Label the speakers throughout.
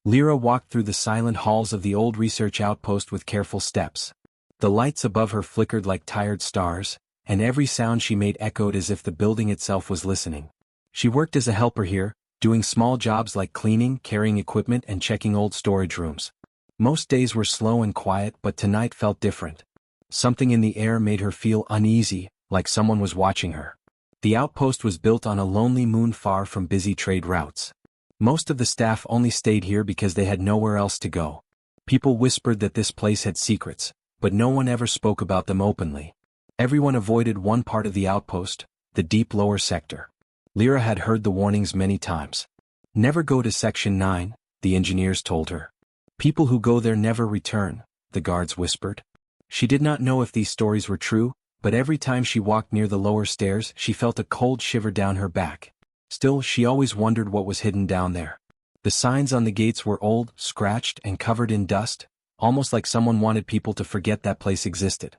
Speaker 1: Lyra walked through the silent halls of the old research outpost with careful steps. The lights above her flickered like tired stars, and every sound she made echoed as if the building itself was listening. She worked as a helper here, doing small jobs like cleaning, carrying equipment, and checking old storage rooms. Most days were slow and quiet, but tonight felt different. Something in the air made her feel uneasy, like someone was watching her. The outpost was built on a lonely moon far from busy trade routes. Most of the staff only stayed here because they had nowhere else to go. People whispered that this place had secrets, but no one ever spoke about them openly. Everyone avoided one part of the outpost, the deep lower sector. Lyra had heard the warnings many times. Never go to Section 9, the engineers told her. People who go there never return, the guards whispered. She did not know if these stories were true, but every time she walked near the lower stairs she felt a cold shiver down her back. Still, she always wondered what was hidden down there. The signs on the gates were old, scratched, and covered in dust, almost like someone wanted people to forget that place existed.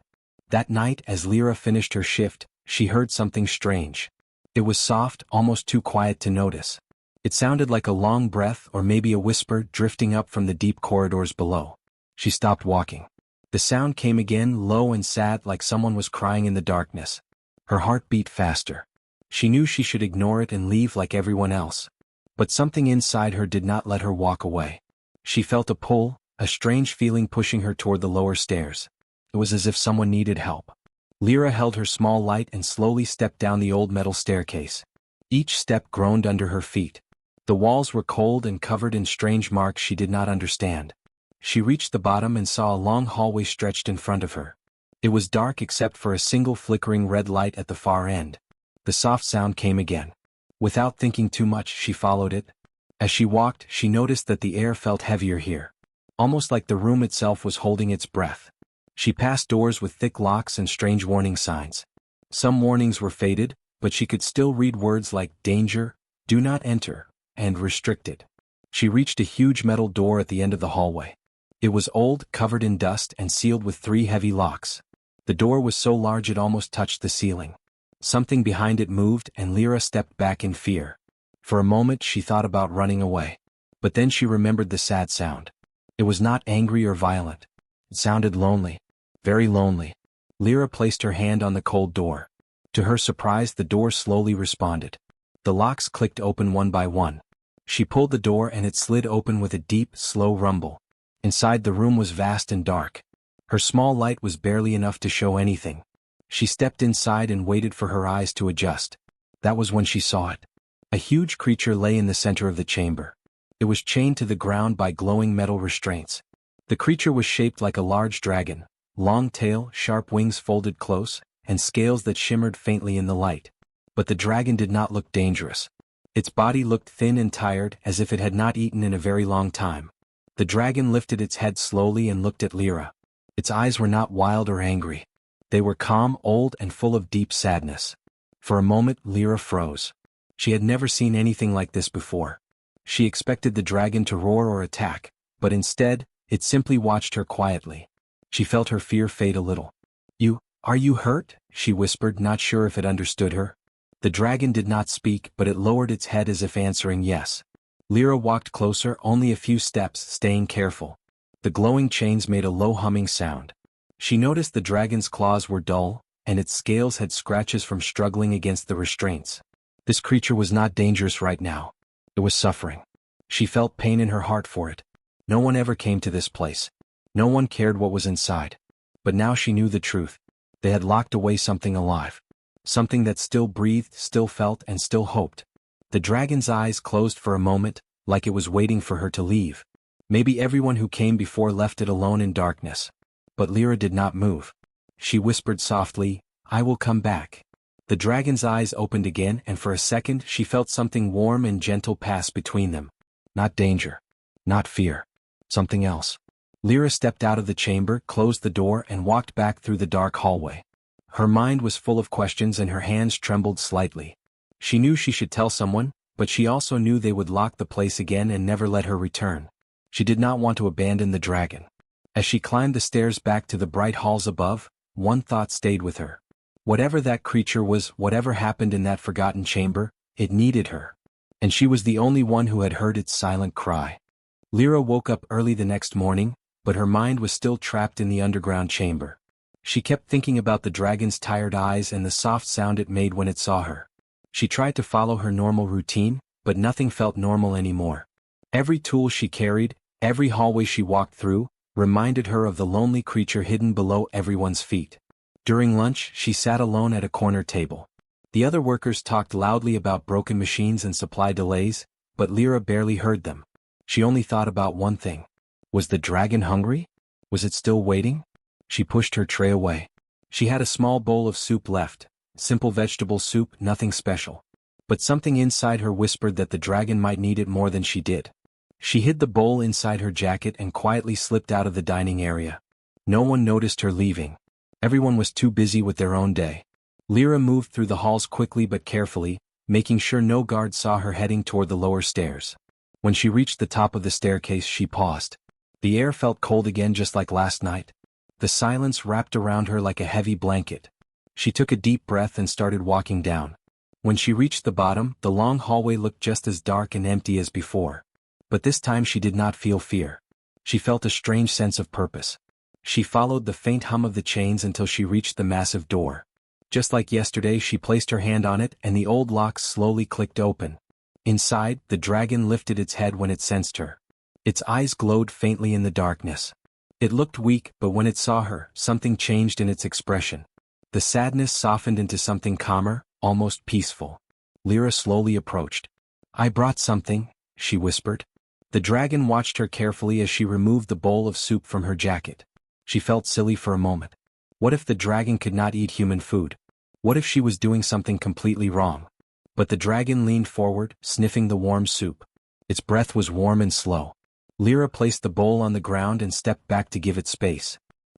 Speaker 1: That night, as Lyra finished her shift, she heard something strange. It was soft, almost too quiet to notice. It sounded like a long breath or maybe a whisper drifting up from the deep corridors below. She stopped walking. The sound came again, low and sad, like someone was crying in the darkness. Her heart beat faster. She knew she should ignore it and leave like everyone else. But something inside her did not let her walk away. She felt a pull, a strange feeling pushing her toward the lower stairs. It was as if someone needed help. Lyra held her small light and slowly stepped down the old metal staircase. Each step groaned under her feet. The walls were cold and covered in strange marks she did not understand. She reached the bottom and saw a long hallway stretched in front of her. It was dark except for a single flickering red light at the far end. The soft sound came again. Without thinking too much, she followed it. As she walked, she noticed that the air felt heavier here. Almost like the room itself was holding its breath. She passed doors with thick locks and strange warning signs. Some warnings were faded, but she could still read words like danger, do not enter, and restricted. She reached a huge metal door at the end of the hallway. It was old, covered in dust, and sealed with 3 heavy locks. The door was so large it almost touched the ceiling. Something behind it moved, and Lyra stepped back in fear. For a moment she thought about running away. But then she remembered the sad sound. It was not angry or violent. It sounded lonely. Very lonely. Lyra placed her hand on the cold door. To her surprise, the door slowly responded. The locks clicked open one by one. She pulled the door and it slid open with a deep, slow rumble. Inside, the room was vast and dark. Her small light was barely enough to show anything. She stepped inside and waited for her eyes to adjust. That was when she saw it. A huge creature lay in the center of the chamber. It was chained to the ground by glowing metal restraints. The creature was shaped like a large dragon, long tail, sharp wings folded close, and scales that shimmered faintly in the light. But the dragon did not look dangerous. Its body looked thin and tired, as if it had not eaten in a very long time. The dragon lifted its head slowly and looked at Lyra. Its eyes were not wild or angry. They were calm, old, and full of deep sadness. For a moment, Lyra froze. She had never seen anything like this before. She expected the dragon to roar or attack, but instead, it simply watched her quietly. She felt her fear fade a little. Are you hurt?" she whispered, not sure if it understood her. The dragon did not speak, but it lowered its head as if answering yes. Lyra walked closer, only a few steps, staying careful. The glowing chains made a low humming sound. She noticed the dragon's claws were dull, and its scales had scratches from struggling against the restraints. This creature was not dangerous right now. It was suffering. She felt pain in her heart for it. No one ever came to this place. No one cared what was inside. But now she knew the truth. They had locked away something alive. Something that still breathed, still felt, and still hoped. The dragon's eyes closed for a moment, like it was waiting for her to leave. Maybe everyone who came before left it alone in darkness. But Lyra did not move. She whispered softly, "I will come back." The dragon's eyes opened again, and for a second she felt something warm and gentle pass between them. Not danger. Not fear. Something else. Lyra stepped out of the chamber, closed the door, and walked back through the dark hallway. Her mind was full of questions and her hands trembled slightly. She knew she should tell someone, but she also knew they would lock the place again and never let her return. She did not want to abandon the dragon. As she climbed the stairs back to the bright halls above, one thought stayed with her. Whatever that creature was, whatever happened in that forgotten chamber, it needed her. And she was the only one who had heard its silent cry. Lyra woke up early the next morning, but her mind was still trapped in the underground chamber. She kept thinking about the dragon's tired eyes and the soft sound it made when it saw her. She tried to follow her normal routine, but nothing felt normal anymore. Every tool she carried, every hallway she walked through, reminded her of the lonely creature hidden below everyone's feet. During lunch, she sat alone at a corner table. The other workers talked loudly about broken machines and supply delays, but Lyra barely heard them. She only thought about one thing. Was the dragon hungry? Was it still waiting? She pushed her tray away. She had a small bowl of soup left, simple vegetable soup, nothing special. But something inside her whispered that the dragon might need it more than she did. She hid the bowl inside her jacket and quietly slipped out of the dining area. No one noticed her leaving. Everyone was too busy with their own day. Lyra moved through the halls quickly but carefully, making sure no guard saw her heading toward the lower stairs. When she reached the top of the staircase, she paused. The air felt cold again, just like last night. The silence wrapped around her like a heavy blanket. She took a deep breath and started walking down. When she reached the bottom, the long hallway looked just as dark and empty as before. But this time she did not feel fear. She felt a strange sense of purpose. She followed the faint hum of the chains until she reached the massive door. Just like yesterday, she placed her hand on it and the old locks slowly clicked open. Inside, the dragon lifted its head when it sensed her. Its eyes glowed faintly in the darkness. It looked weak, but when it saw her, something changed in its expression. The sadness softened into something calmer, almost peaceful. Lyra slowly approached. "I brought something," she whispered. The dragon watched her carefully as she removed the bowl of soup from her jacket. She felt silly for a moment. What if the dragon could not eat human food? What if she was doing something completely wrong? But the dragon leaned forward, sniffing the warm soup. Its breath was warm and slow. Lyra placed the bowl on the ground and stepped back to give it space.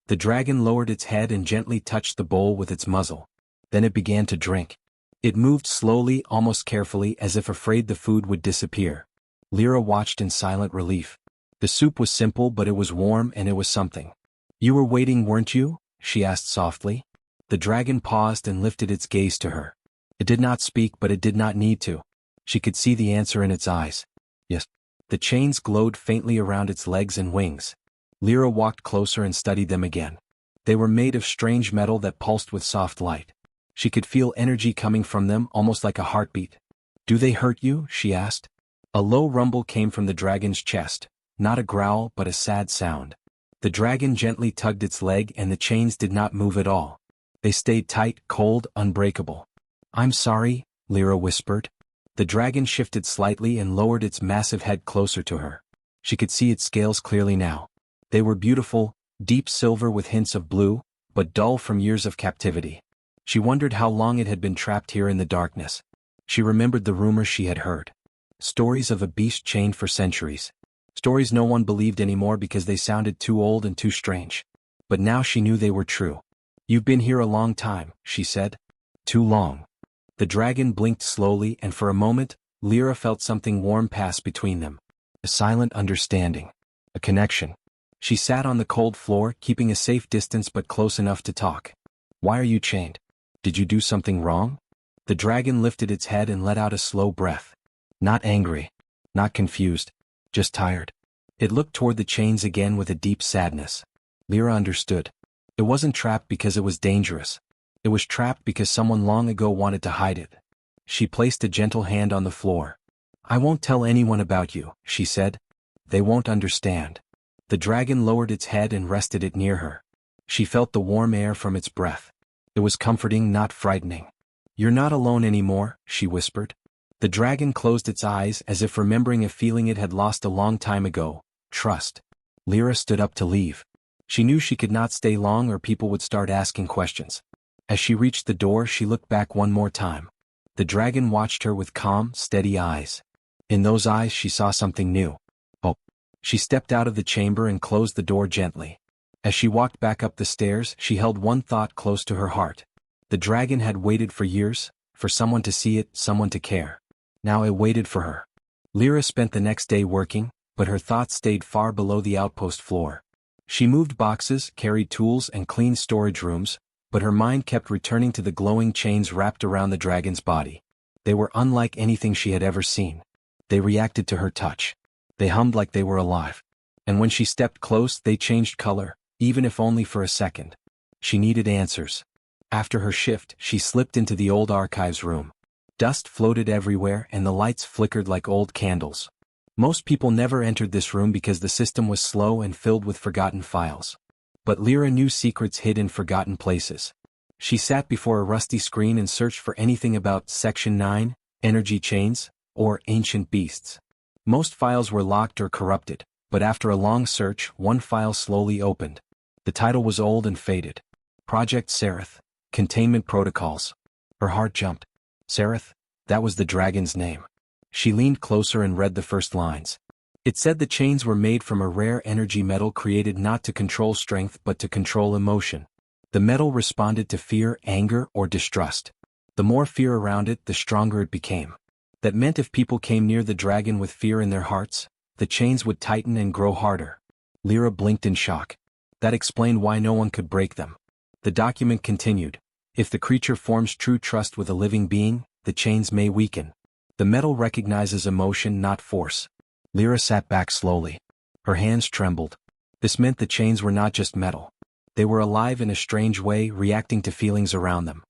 Speaker 1: The dragon lowered its head and gently touched the bowl with its muzzle. Then it began to drink. It moved slowly, almost carefully, as if afraid the food would disappear. Lyra watched in silent relief. The soup was simple, but it was warm and it was something. "You were waiting, weren't you?" she asked softly. The dragon paused and lifted its gaze to her. It did not speak, but it did not need to. She could see the answer in its eyes. Yes. The chains glowed faintly around its legs and wings. Lyra walked closer and studied them again. They were made of strange metal that pulsed with soft light. She could feel energy coming from them, almost like a heartbeat. "Do they hurt you?" she asked. A low rumble came from the dragon's chest, not a growl but a sad sound. The dragon gently tugged its leg and the chains did not move at all. They stayed tight, cold, unbreakable. "I'm sorry," Lyra whispered. The dragon shifted slightly and lowered its massive head closer to her. She could see its scales clearly now. They were beautiful, deep silver with hints of blue, but dull from years of captivity. She wondered how long it had been trapped here in the darkness. She remembered the rumors she had heard. Stories of a beast chained for centuries. Stories no one believed anymore because they sounded too old and too strange. But now she knew they were true. "You've been here a long time," she said. "Too long." The dragon blinked slowly and for a moment, Lyra felt something warm pass between them. A silent understanding. A connection. She sat on the cold floor, keeping a safe distance but close enough to talk. "Why are you chained? Did you do something wrong?" The dragon lifted its head and let out a slow breath. Not angry. Not confused. Just tired. It looked toward the chains again with a deep sadness. Lyra understood. It wasn't trapped because it was dangerous. It was trapped because someone long ago wanted to hide it. She placed a gentle hand on the floor. "I won't tell anyone about you," she said. "They won't understand." The dragon lowered its head and rested it near her. She felt the warm air from its breath. It was comforting, not frightening. "You're not alone anymore," she whispered. The dragon closed its eyes as if remembering a feeling it had lost a long time ago. Trust. Lyra stood up to leave. She knew she could not stay long or people would start asking questions. As she reached the door, she looked back one more time. The dragon watched her with calm, steady eyes. In those eyes she saw something new. Hope. She stepped out of the chamber and closed the door gently. As she walked back up the stairs, she held one thought close to her heart. The dragon had waited for years, for someone to see it, someone to care. Now it waited for her. Lyra spent the next day working, but her thoughts stayed far below the outpost floor. She moved boxes, carried tools, and cleaned storage rooms, but her mind kept returning to the glowing chains wrapped around the dragon's body. They were unlike anything she had ever seen. They reacted to her touch. They hummed like they were alive. And when she stepped close, they changed color, even if only for a second. She needed answers. After her shift, she slipped into the old archives room. Dust floated everywhere and the lights flickered like old candles. Most people never entered this room because the system was slow and filled with forgotten files. But Lyra knew secrets hid in forgotten places. She sat before a rusty screen and searched for anything about Section 9, energy chains, or ancient beasts. Most files were locked or corrupted, but after a long search, one file slowly opened. The title was old and faded. Project Seraph, Containment Protocols. Her heart jumped. Seraph? That was the dragon's name. She leaned closer and read the first lines. It said the chains were made from a rare energy metal created not to control strength but to control emotion. The metal responded to fear, anger, or distrust. The more fear around it, the stronger it became. That meant if people came near the dragon with fear in their hearts, the chains would tighten and grow harder. Lyra blinked in shock. That explained why no one could break them. The document continued. If the creature forms true trust with a living being, the chains may weaken. The metal recognizes emotion, not force. Lyra sat back slowly. Her hands trembled. This meant the chains were not just metal. They were alive in a strange way, reacting to feelings around them.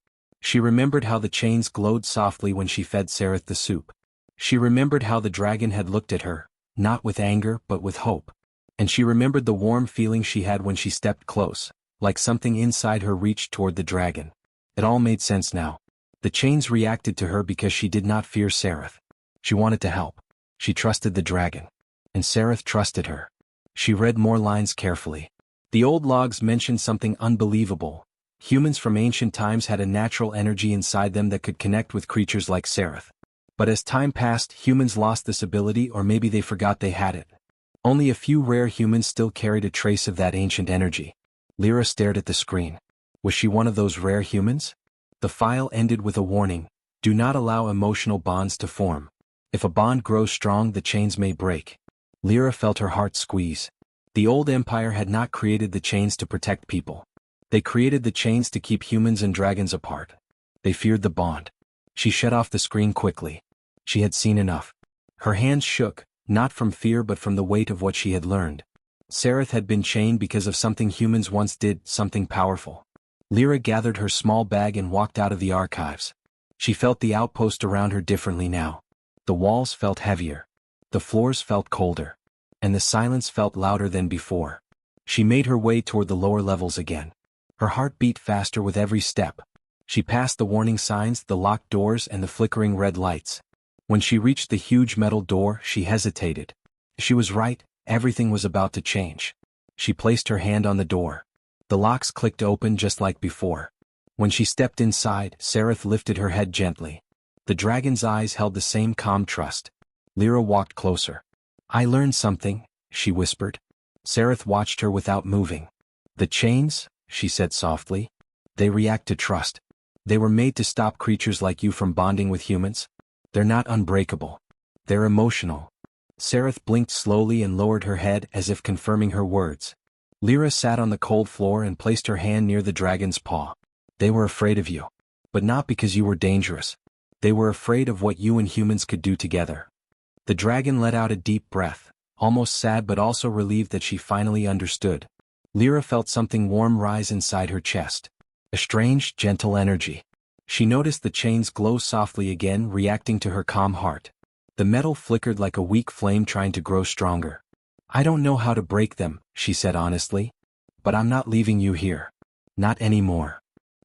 Speaker 1: She remembered how the chains glowed softly when she fed Seraph the soup. She remembered how the dragon had looked at her, not with anger but with hope. And she remembered the warm feeling she had when she stepped close, like something inside her reached toward the dragon. It all made sense now. The chains reacted to her because she did not fear Seraph. She wanted to help. She trusted the dragon. And Seraph trusted her. She read more lines carefully. The old logs mentioned something unbelievable. Humans from ancient times had a natural energy inside them that could connect with creatures like Seraph. But as time passed, humans lost this ability, or maybe they forgot they had it. Only a few rare humans still carried a trace of that ancient energy. Lyra stared at the screen. Was she one of those rare humans? The file ended with a warning. Do not allow emotional bonds to form. If a bond grows strong, the chains may break. Lyra felt her heart squeeze. The old empire had not created the chains to protect people. They created the chains to keep humans and dragons apart. They feared the bond. She shut off the screen quickly. She had seen enough. Her hands shook, not from fear but from the weight of what she had learned. Seraph had been chained because of something humans once did, something powerful. Lyra gathered her small bag and walked out of the archives. She felt the outpost around her differently now. The walls felt heavier. The floors felt colder. And the silence felt louder than before. She made her way toward the lower levels again. Her heart beat faster with every step. She passed the warning signs, the locked doors, and the flickering red lights. When she reached the huge metal door, she hesitated. She was right, everything was about to change. She placed her hand on the door. The locks clicked open just like before. When she stepped inside, Seraph lifted her head gently. The dragon's eyes held the same calm trust. Lyra walked closer. I learned something, she whispered. Seraph watched her without moving. The chains, she said softly. They react to trust. They were made to stop creatures like you from bonding with humans. They're not unbreakable. They're emotional. Seraph blinked slowly and lowered her head as if confirming her words. Lyra sat on the cold floor and placed her hand near the dragon's paw. They were afraid of you. But not because you were dangerous. They were afraid of what you and humans could do together. The dragon let out a deep breath, almost sad but also relieved that she finally understood. Lyra felt something warm rise inside her chest. A strange, gentle energy. She noticed the chains glow softly again, reacting to her calm heart. The metal flickered like a weak flame trying to grow stronger. I don't know how to break them, she said honestly. But I'm not leaving you here. Not anymore.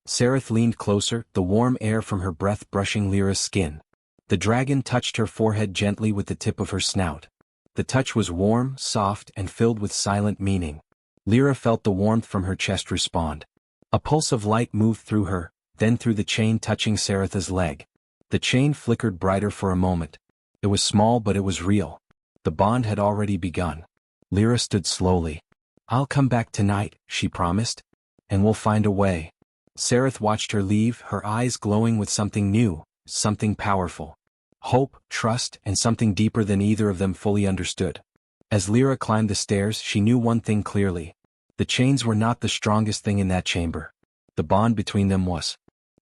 Speaker 1: Seraph leaned closer, the warm air from her breath brushing Lyra's skin. The dragon touched her forehead gently with the tip of her snout. The touch was warm, soft, and filled with silent meaning. Lyra felt the warmth from her chest respond. A pulse of light moved through her, then through the chain touching Seraph's leg. The chain flickered brighter for a moment. It was small but it was real. The bond had already begun. Lyra stood slowly. I'll come back tonight, she promised. And we'll find a way. Seraph watched her leave, her eyes glowing with something new, something powerful. Hope, trust, and something deeper than either of them fully understood. As Lyra climbed the stairs, she knew one thing clearly. The chains were not the strongest thing in that chamber. The bond between them was.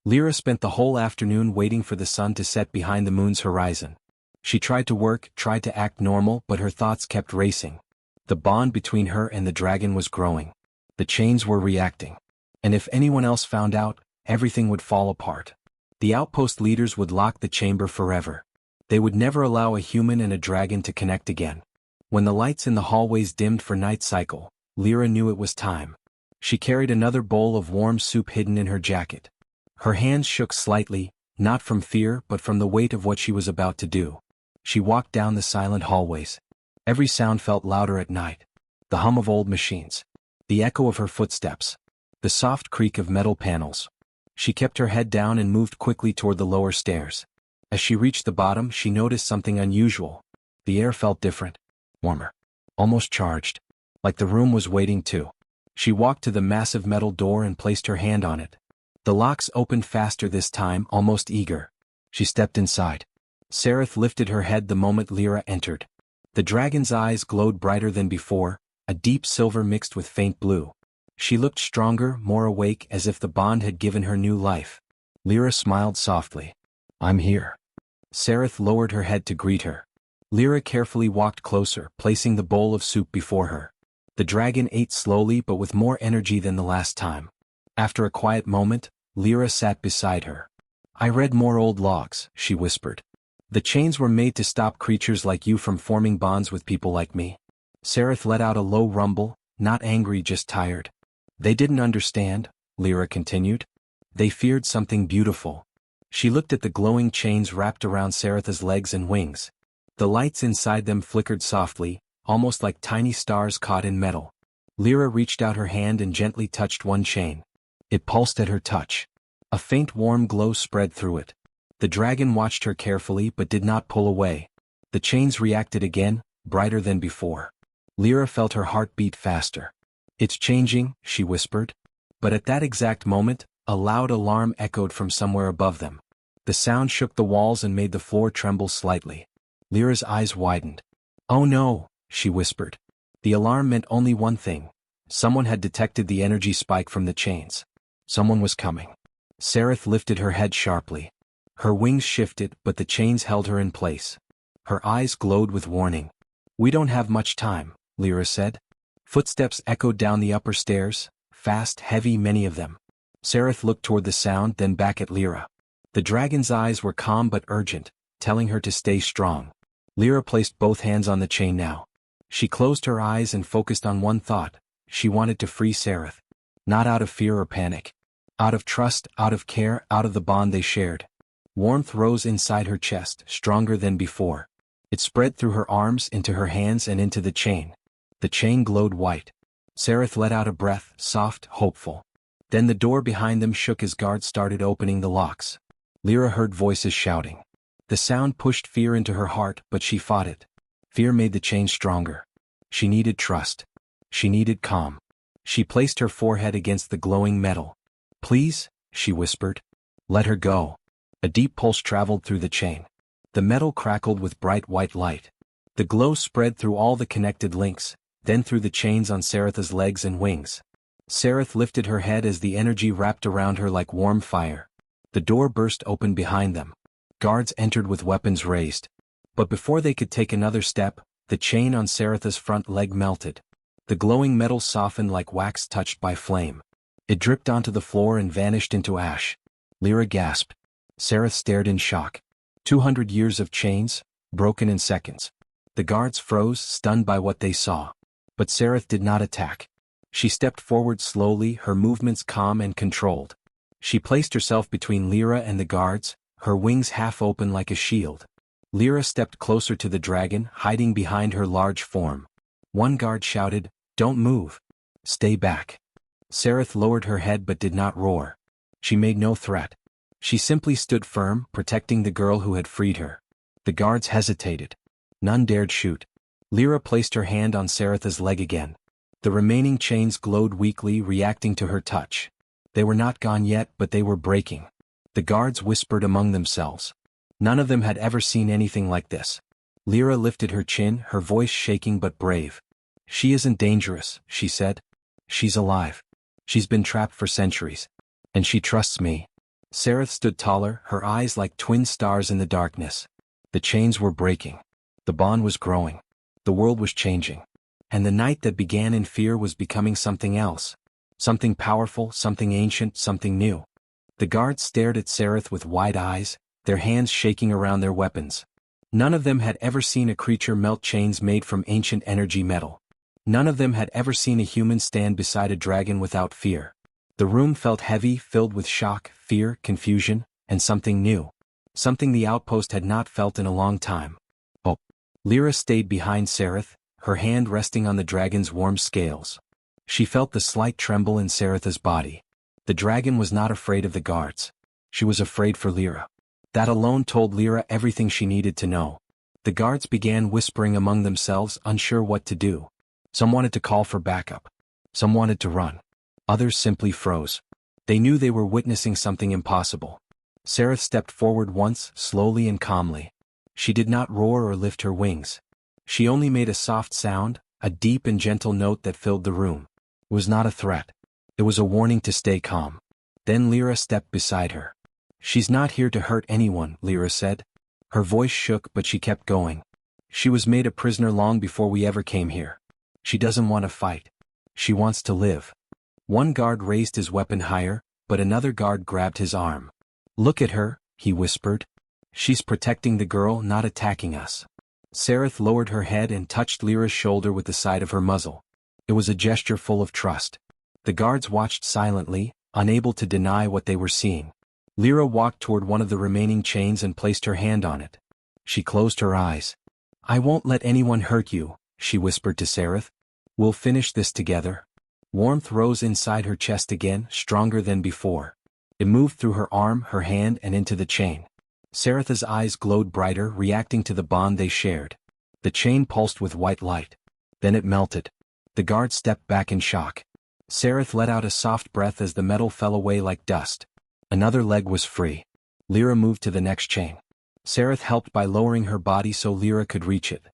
Speaker 1: Lyra spent the whole afternoon waiting for the sun to set behind the moon's horizon. She tried to work, tried to act normal, but her thoughts kept racing. The bond between her and the dragon was growing. The chains were reacting. And if anyone else found out, everything would fall apart. The outpost leaders would lock the chamber forever. They would never allow a human and a dragon to connect again. When the lights in the hallways dimmed for night cycle, Lyra knew it was time. She carried another bowl of warm soup hidden in her jacket. Her hands shook slightly, not from fear but from the weight of what she was about to do. She walked down the silent hallways. Every sound felt louder at night. The hum of old machines. The echo of her footsteps. The soft creak of metal panels. She kept her head down and moved quickly toward the lower stairs. As she reached the bottom, she noticed something unusual. The air felt different. Warmer. Almost charged. Like the room was waiting too. She walked to the massive metal door and placed her hand on it. The locks opened faster this time, almost eager. She stepped inside. Sereth lifted her head the moment Lyra entered. The dragon's eyes glowed brighter than before, a deep silver mixed with faint blue. She looked stronger, more awake, as if the bond had given her new life. Lyra smiled softly. "I'm here." Sereth lowered her head to greet her. Lyra carefully walked closer, placing the bowl of soup before her. The dragon ate slowly but with more energy than the last time. After a quiet moment, Lyra sat beside her. "I read more old logs," she whispered. "The chains were made to stop creatures like you from forming bonds with people like me." Sereth let out a low rumble, not angry, just tired. "They didn't understand," Lyra continued. "They feared something beautiful." She looked at the glowing chains wrapped around Sereth's legs and wings. The lights inside them flickered softly, almost like tiny stars caught in metal. Lyra reached out her hand and gently touched one chain. It pulsed at her touch. A faint warm glow spread through it. The dragon watched her carefully but did not pull away. The chains reacted again, brighter than before. Lyra felt her heart beat faster. "It's changing," she whispered. But at that exact moment, a loud alarm echoed from somewhere above them. The sound shook the walls and made the floor tremble slightly. Lyra's eyes widened. "Oh no," she whispered. The alarm meant only one thing. Someone had detected the energy spike from the chains. Someone was coming. Sereth lifted her head sharply. Her wings shifted, but the chains held her in place. Her eyes glowed with warning. "We don't have much time," Lyra said. Footsteps echoed down the upper stairs, fast, heavy, many of them. Sereth looked toward the sound, then back at Lyra. The dragon's eyes were calm but urgent, telling her to stay strong. Lyra placed both hands on the chain now. She closed her eyes and focused on one thought. She wanted to free Sereth. Not out of fear or panic. Out of trust, out of care, out of the bond they shared. Warmth rose inside her chest, stronger than before. It spread through her arms, into her hands, and into the chain. The chain glowed white. Sereth let out a breath, soft, hopeful. Then the door behind them shook as guards started opening the locks. Lyra heard voices shouting. The sound pushed fear into her heart, but she fought it. Fear made the chain stronger. She needed trust. She needed calm. She placed her forehead against the glowing metal. "Please," she whispered. "Let her go." A deep pulse traveled through the chain. The metal crackled with bright white light. The glow spread through all the connected links, then through the chains on Sereth's legs and wings. Sereth lifted her head as the energy wrapped around her like warm fire. The door burst open behind them. Guards entered with weapons raised. But before they could take another step, the chain on Sereth's front leg melted. The glowing metal softened like wax touched by flame. It dripped onto the floor and vanished into ash. Lyra gasped. Sereth stared in shock. 200 years of chains, broken in seconds. The guards froze, stunned by what they saw. But Sereth did not attack. She stepped forward slowly, her movements calm and controlled. She placed herself between Lyra and the guards, her wings half open like a shield. Lyra stepped closer to the dragon, hiding behind her large form. One guard shouted, "Don't move. Stay back." Sereth lowered her head but did not roar. She made no threat. She simply stood firm, protecting the girl who had freed her. The guards hesitated. None dared shoot. Lyra placed her hand on Sereth's leg again. The remaining chains glowed weakly, reacting to her touch. They were not gone yet, but they were breaking. The guards whispered among themselves. None of them had ever seen anything like this. Lyra lifted her chin, her voice shaking but brave. "She isn't dangerous," she said. "She's alive. She's been trapped for centuries. And she trusts me." Sereth stood taller, her eyes like twin stars in the darkness. The chains were breaking. The bond was growing. The world was changing. And the night that began in fear was becoming something else. Something powerful, something ancient, something new. The guards stared at Sereth with wide eyes, their hands shaking around their weapons. None of them had ever seen a creature melt chains made from ancient energy metal. None of them had ever seen a human stand beside a dragon without fear. The room felt heavy, filled with shock, fear, confusion, and something new. Something the outpost had not felt in a long time. Oh. Lyra stayed behind Sereth, her hand resting on the dragon's warm scales. She felt the slight tremble in Sereth's body. The dragon was not afraid of the guards. She was afraid for Lyra. That alone told Lyra everything she needed to know. The guards began whispering among themselves, unsure what to do. Some wanted to call for backup. Some wanted to run. Others simply froze. They knew they were witnessing something impossible. Sereth stepped forward once, slowly and calmly. She did not roar or lift her wings. She only made a soft sound, a deep and gentle note that filled the room. It was not a threat. It was a warning to stay calm. Then Lyra stepped beside her. "She's not here to hurt anyone," Lyra said. Her voice shook, but she kept going. "She was made a prisoner long before we ever came here. She doesn't want to fight. She wants to live." One guard raised his weapon higher, but another guard grabbed his arm. "Look at her," he whispered. "She's protecting the girl, not attacking us." Sereth lowered her head and touched Lyra's shoulder with the side of her muzzle. It was a gesture full of trust. The guards watched silently, unable to deny what they were seeing. Lyra walked toward one of the remaining chains and placed her hand on it. She closed her eyes. "I won't let anyone hurt you," she whispered to Sereth. "We'll finish this together." Warmth rose inside her chest again, stronger than before. It moved through her arm, her hand, and into the chain. Sereth's eyes glowed brighter, reacting to the bond they shared. The chain pulsed with white light. Then it melted. The guard stepped back in shock. Sereth let out a soft breath as the metal fell away like dust. Another leg was free. Lyra moved to the next chain. Sereth helped by lowering her body so Lyra could reach it.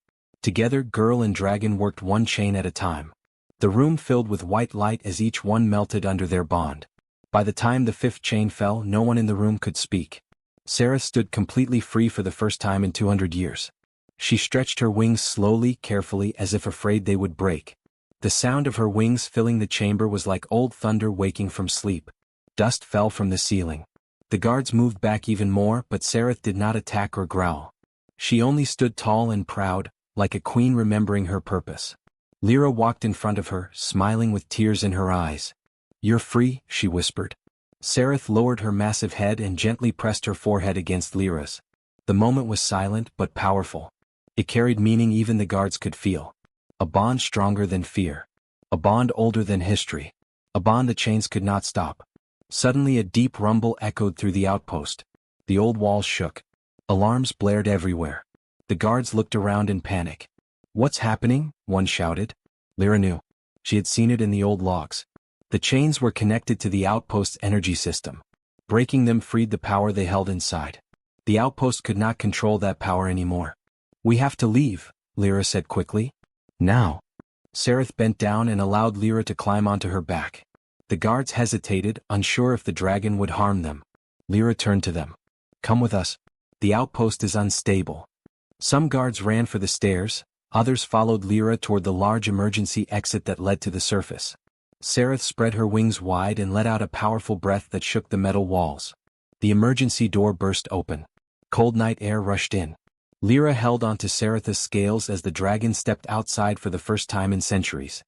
Speaker 1: Together, girl and dragon worked one chain at a time. The room filled with white light as each one melted under their bond. By the time the fifth chain fell, no one in the room could speak. Sereth stood completely free for the first time in 200 years. She stretched her wings slowly, carefully, as if afraid they would break. The sound of her wings filling the chamber was like old thunder waking from sleep. Dust fell from the ceiling. The guards moved back even more, but Sereth did not attack or growl. She only stood tall and proud, like a queen remembering her purpose. Lyra walked in front of her, smiling with tears in her eyes. "You're free," she whispered. Sereth lowered her massive head and gently pressed her forehead against Lyra's. The moment was silent but powerful. It carried meaning even the guards could feel. A bond stronger than fear. A bond older than history. A bond the chains could not stop. Suddenly a deep rumble echoed through the outpost. The old walls shook. Alarms blared everywhere. The guards looked around in panic. "What's happening?" one shouted. Lyra knew. She had seen it in the old logs. The chains were connected to the outpost's energy system. Breaking them freed the power they held inside. The outpost could not control that power anymore. "We have to leave," Lyra said quickly. "Now." Sereth bent down and allowed Lyra to climb onto her back. The guards hesitated, unsure if the dragon would harm them. Lyra turned to them. "Come with us. The outpost is unstable." Some guards ran for the stairs, others followed Lyra toward the large emergency exit that led to the surface. Sereth spread her wings wide and let out a powerful breath that shook the metal walls. The emergency door burst open. Cold night air rushed in. Lyra held onto Sereth's scales as the dragon stepped outside for the first time in centuries.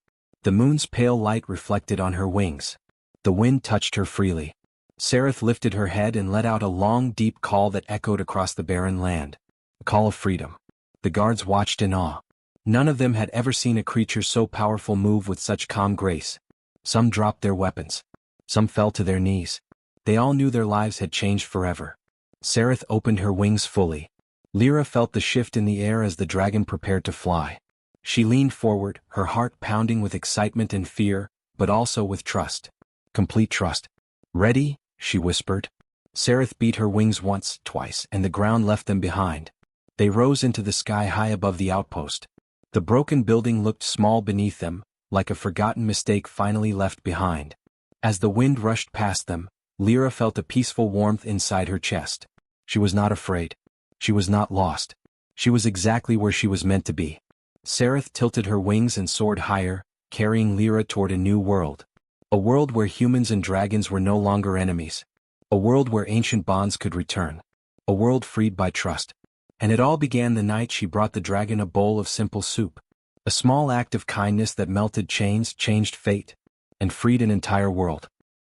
Speaker 1: The moon's pale light reflected on her wings. The wind touched her freely. Sereth lifted her head and let out a long, deep call that echoed across the barren land. A call of freedom. The guards watched in awe. None of them had ever seen a creature so powerful move with such calm grace. Some dropped their weapons. Some fell to their knees. They all knew their lives had changed forever. Sereth opened her wings fully. Lyra felt the shift in the air as the dragon prepared to fly. She leaned forward, her heart pounding with excitement and fear, but also with trust. Complete trust. "Ready?" she whispered. Sereth beat her wings once, twice, and the ground left them behind. They rose into the sky high above the outpost. The broken building looked small beneath them, like a forgotten mistake finally left behind. As the wind rushed past them, Lyra felt a peaceful warmth inside her chest. She was not afraid. She was not lost. She was exactly where she was meant to be. Sereth tilted her wings and soared higher, carrying Lyra toward a new world. A world where humans and dragons were no longer enemies. A world where ancient bonds could return. A world freed by trust. And it all began the night she brought the dragon a bowl of simple soup. A small act of kindness that melted chains, changed fate, and freed an entire world.